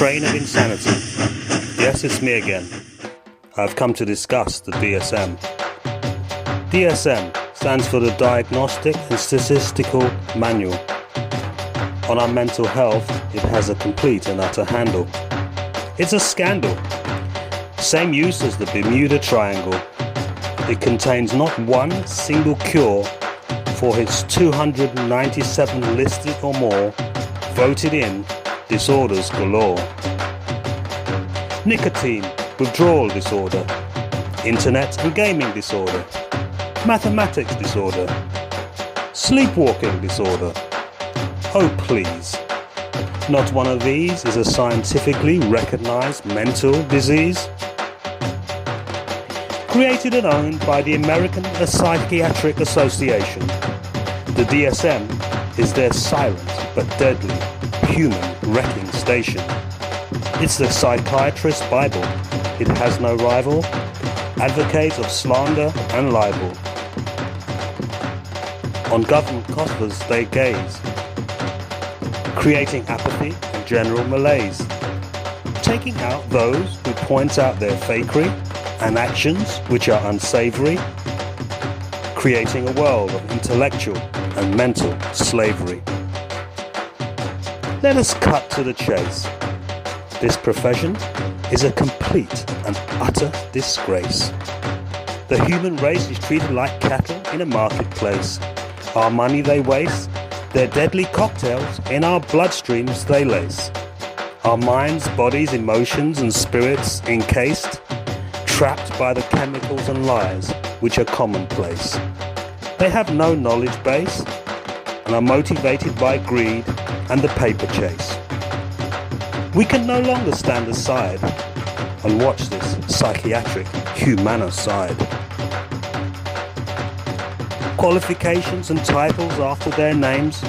train of insanity. Yes, it's me again. I've come to discuss the DSM. DSM stands for the Diagnostic and Statistical Manual. On our mental health, it has a complete and utter handle. It's a scandal. Same use as the Bermuda Triangle. It contains not one single cure for its 297 listed or more voted in disorders galore. Nicotine withdrawal disorder, internet and gaming disorder, mathematics disorder, sleepwalking disorder. Oh please, not one of these is a scientifically recognized mental disease? Created and owned by the American Psychiatric Association, the DSM is their silent but deadly human wrecking station. It's the psychiatrist's Bible. It has no rival, advocate of slander and libel. On government coffers they gaze, creating apathy and general malaise, taking out those who point out their fakery and actions which are unsavory, creating a world of intellectual and mental slavery. Let us cut to the chase. This profession is a complete and utter disgrace. The human race is treated like cattle in a marketplace. Our money they waste, their deadly cocktails in our bloodstreams they lace. Our minds, bodies, emotions and spirits encased, trapped by the chemicals and lies which are commonplace. They have no knowledge base and are motivated by greed and the paper chase. We can no longer stand aside and watch this psychiatric humanicide. Qualifications and titles after their names,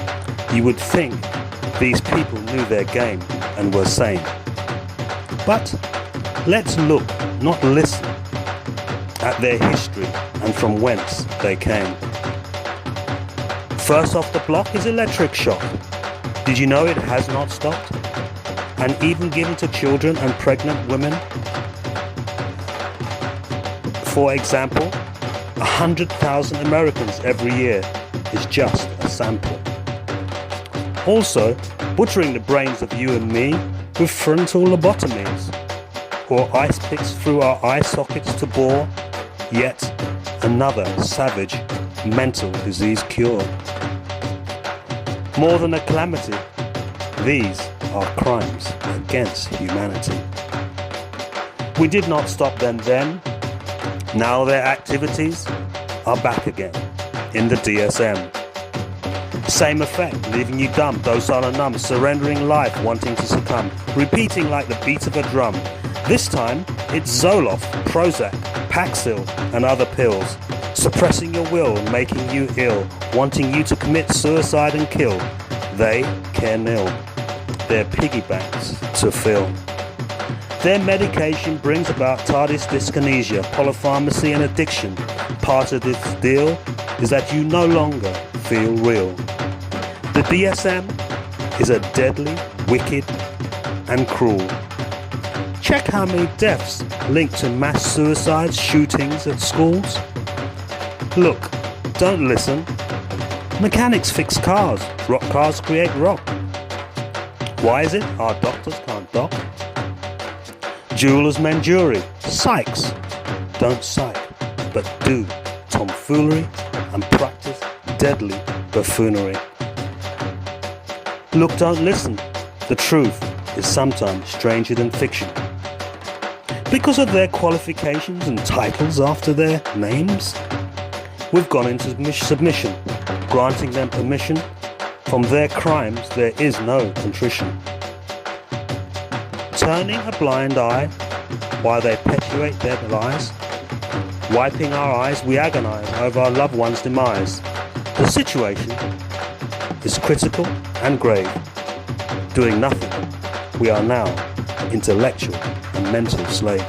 you would think these people knew their game and were sane. But let's look, not listen, at their history and from whence they came. First off the block is electric shock. Did you know it has not stopped? And even given to children and pregnant women? For example, 100,000 Americans every year is just a sample. Also, butchering the brains of you and me with frontal lobotomies, or ice picks through our eye sockets to bore yet another savage mental disease cure. More than a calamity, these are crimes against humanity. We did not stop them then. Now their activities are back again in the DSM. Same effect, leaving you dumb, docile and numb, surrendering life, wanting to succumb, repeating like the beat of a drum. This time it's Zoloft, Prozac, Paxil and other pills, suppressing your will, making you ill, wanting you to commit suicide and kill. They care nil. Their piggy banks to fill. Their medication brings about TARDIS dyskinesia, polypharmacy and addiction. Part of this deal is that you no longer feel real. The DSM is a deadly, wicked and cruel. Check how many deaths linked to mass suicides, shootings at schools. Look, don't listen. Mechanics fix cars, rock cars create rock. Why is it our doctors can't dock? Jewelers mend jewelry, sykes. Don't psych, but do tomfoolery and practice deadly buffoonery. Look, don't listen. The truth is sometimes stranger than fiction. Because of their qualifications and titles after their names, we've gone into submission, granting them permission. From their crimes there is no contrition. Turning a blind eye while they perpetuate their lies. Wiping our eyes, we agonize over our loved one's demise. The situation is critical and grave. Doing nothing, we are now intellectual and mental slaves.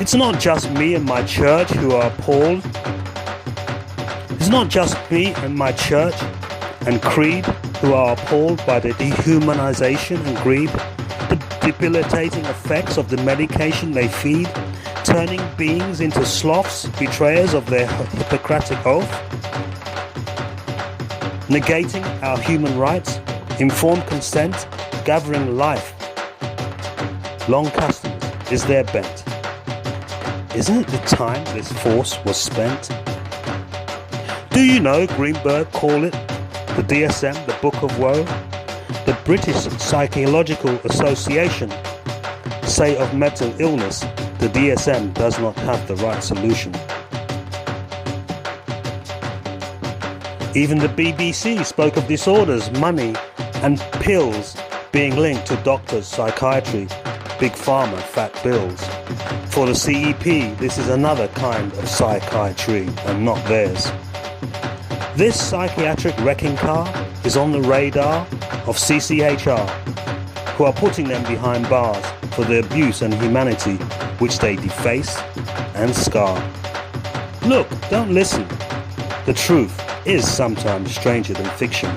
It's not just me and my church who are appalled. It's not just me and my church and creed who are appalled by the dehumanization and greed debilitating effects of the medication they feed, turning beings into sloths, betrayers of their Hippocratic oath, negating our human rights, informed consent, gathering life. Long customs is their bent. Isn't it the time this force was spent? Do you know Greenberg call it the DSM, the Book of Woe? The British Psychological Association say of mental illness, the DSM does not have the right solution. Even the BBC spoke of disorders, money and pills being linked to doctors, psychiatry, big pharma, fat bills. For the CEP, this is another kind of psychiatry and not theirs. This psychiatric wrecking car is on the radar of CCHR, who are putting them behind bars for the abuse and humanity which they deface and scar. Look, don't listen. The truth is sometimes stranger than fiction.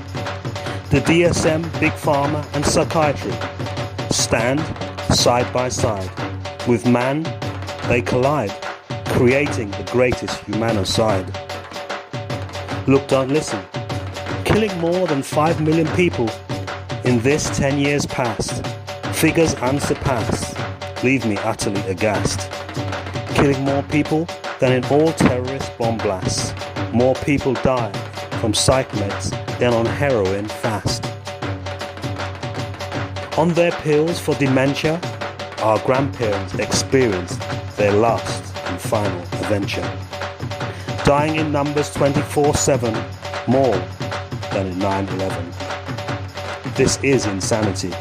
The DSM, Big Pharma and psychiatry stand side by side. With man, they collide, creating the greatest humanicide. Look, don't listen. Killing more than 5 million people in this 10 years past. Figures unsurpassed leave me utterly aghast. Killing more people than in all terrorist bomb blasts. More people die from psych meds than on heroin fast. On their pills for dementia, our grandparents experienced their last and final adventure. Dying in numbers 24/7, more than in 9/11. This is insanity.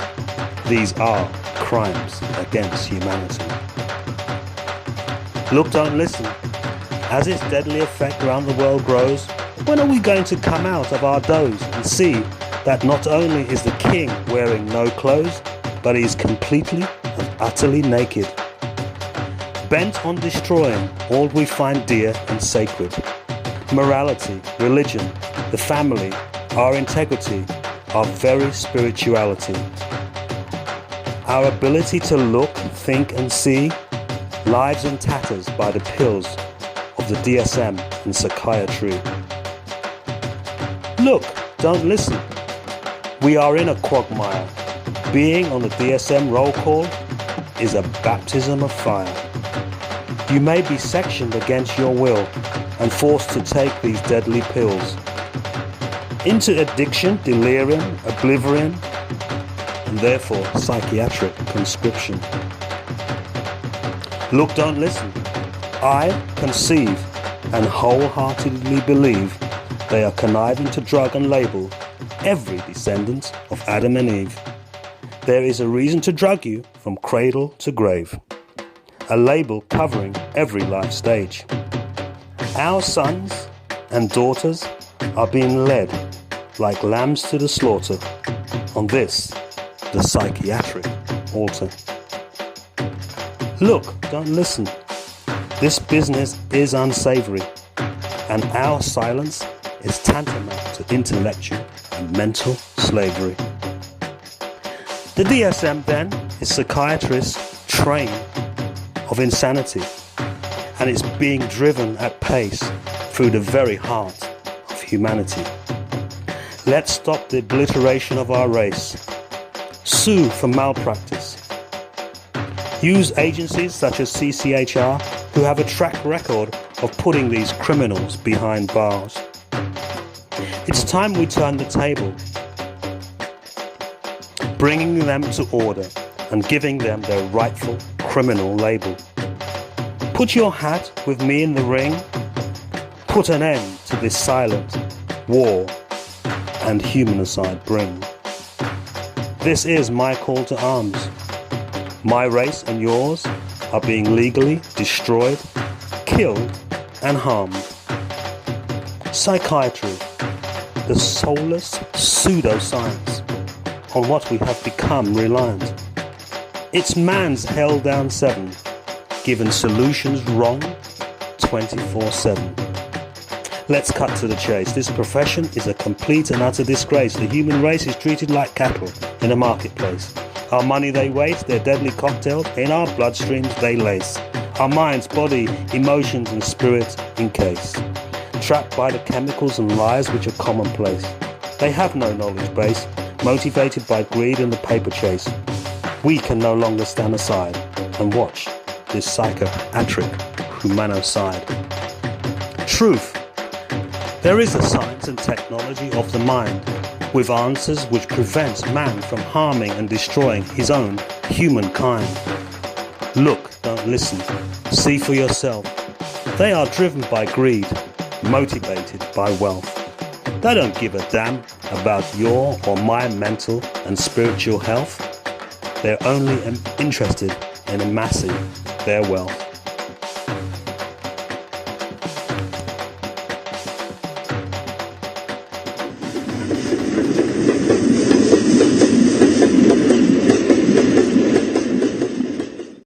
These are crimes against humanity. Look, don't listen. As its deadly effect around the world grows, when are we going to come out of our doze and see that not only is the king wearing no clothes, but he is completely and utterly naked, bent on destroying all we find dear and sacred. Morality, religion, the family, our integrity, our very spirituality. Our ability to look, think and see lives in tatters by the pills of the DSM and psychiatry. Look, don't listen. We are in a quagmire. Being on the DSM roll call is a baptism of fire. You may be sectioned against your will and forced to take these deadly pills. Into addiction, delirium, oblivion, and therefore psychiatric conscription. Look, don't listen. I conceive and wholeheartedly believe they are conniving to drug and label every descendant of Adam and Eve. There is a reason to drug you from cradle to grave. A label covering every life stage. Our sons and daughters are being led like lambs to the slaughter on this, the psychiatric altar. Look, don't listen. This business is unsavory, and our silence is tantamount to intellectual and mental slavery. The DSM then is psychiatrists' train of insanity, and it's being driven at pace through the very heart of humanity. Let's stop the obliteration of our race. Sue for malpractice. Use agencies such as CCHR, who have a track record of putting these criminals behind bars. It's time we turn the table, bringing them to order and giving them their rightful criminal label. Put your hat with me in the ring. Put an end to this silent war and humanicide bring. This is my call to arms. My race and yours are being legally destroyed, killed and harmed. Psychiatry, the soulless pseudoscience on what we have become reliant. It's man's held down 7, given solutions wrong 24/7. Let's cut to the chase. This profession is a complete and utter disgrace. The human race is treated like cattle in a marketplace. Our money they waste, their deadly cocktails, in our bloodstreams they lace. Our minds, body, emotions and spirits encased. Trapped by the chemicals and lies which are commonplace. They have no knowledge base, motivated by greed and the paper chase. We can no longer stand aside and watch this psychiatric humanocide. Truth. There is a science and technology of the mind, with answers which prevents man from harming and destroying his own humankind. Look, don't listen. See for yourself. They are driven by greed, motivated by wealth. They don't give a damn about your or my mental and spiritual health. They're only interested in amassing their wealth.